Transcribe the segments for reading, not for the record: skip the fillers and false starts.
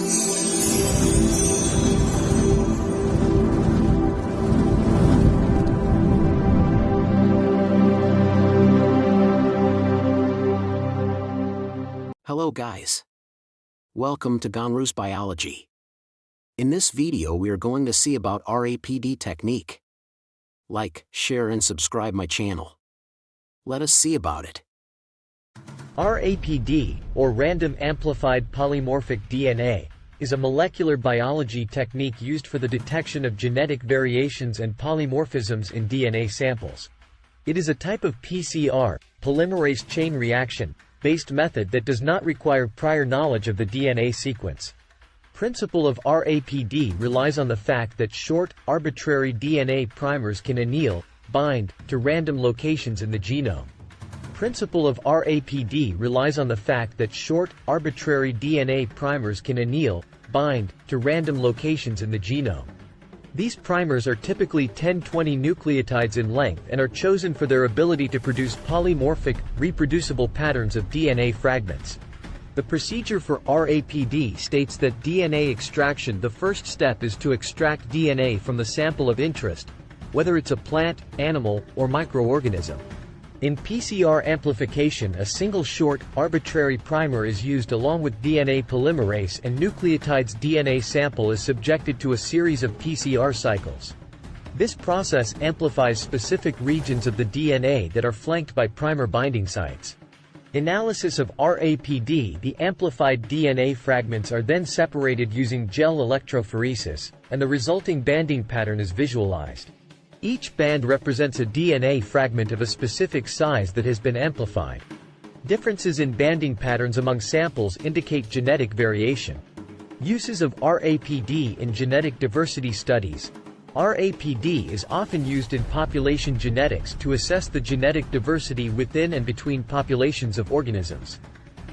Hello guys. Welcome to Gonru's Biology. In this video we are going to see about RAPD technique. Like, share and subscribe my channel. Let us see about it. RAPD, or Random Amplified Polymorphic DNA, is a molecular biology technique used for the detection of genetic variations and polymorphisms in DNA samples. It is a type of PCR, polymerase chain reaction, based method that does not require prior knowledge of the DNA sequence. Principle of RAPD relies on the fact that short, arbitrary DNA primers can anneal, bind, to random locations in the genome. Principle of RAPD relies on the fact that short, arbitrary DNA primers can anneal, bind, to random locations in the genome. These primers are typically 10-20 nucleotides in length and are chosen for their ability to produce polymorphic, reproducible patterns of DNA fragments. The procedure for RAPD states that DNA extraction, the first step is to extract DNA from the sample of interest, whether it's a plant, animal, or microorganism. In PCR amplification, a single short, arbitrary primer is used along with DNA polymerase, and nucleotides DNA sample is subjected to a series of PCR cycles. This process amplifies specific regions of the DNA that are flanked by primer binding sites. Analysis of RAPD: the amplified DNA fragments are then separated using gel electrophoresis, and the resulting banding pattern is visualized. Each band represents a DNA fragment of a specific size that has been amplified. Differences in banding patterns among samples indicate genetic variation. Uses of RAPD in genetic diversity studies. RAPD is often used in population genetics to assess the genetic diversity within and between populations of organisms.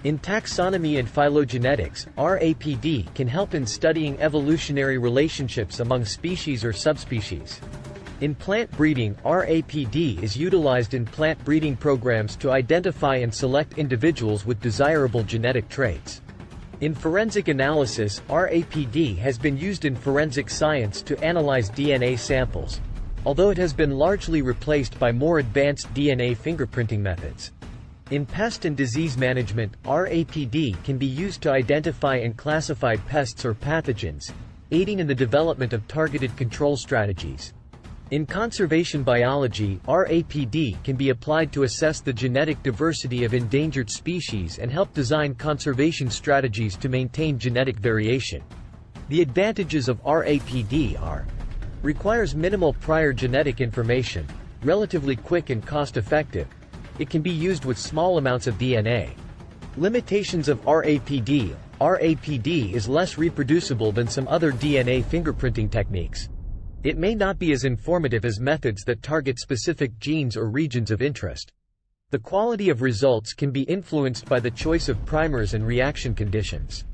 In taxonomy and phylogenetics, RAPD can help in studying evolutionary relationships among species or subspecies. In plant breeding, RAPD is utilized in plant breeding programs to identify and select individuals with desirable genetic traits. In forensic analysis, RAPD has been used in forensic science to analyze DNA samples, although it has been largely replaced by more advanced DNA fingerprinting methods. In pest and disease management, RAPD can be used to identify and classify pests or pathogens, aiding in the development of targeted control strategies. In conservation biology, RAPD can be applied to assess the genetic diversity of endangered species and help design conservation strategies to maintain genetic variation. The advantages of RAPD are: requires minimal prior genetic information, relatively quick and cost-effective. It can be used with small amounts of DNA. Limitations of RAPD: RAPD is less reproducible than some other DNA fingerprinting techniques. It may not be as informative as methods that target specific genes or regions of interest. The quality of results can be influenced by the choice of primers and reaction conditions.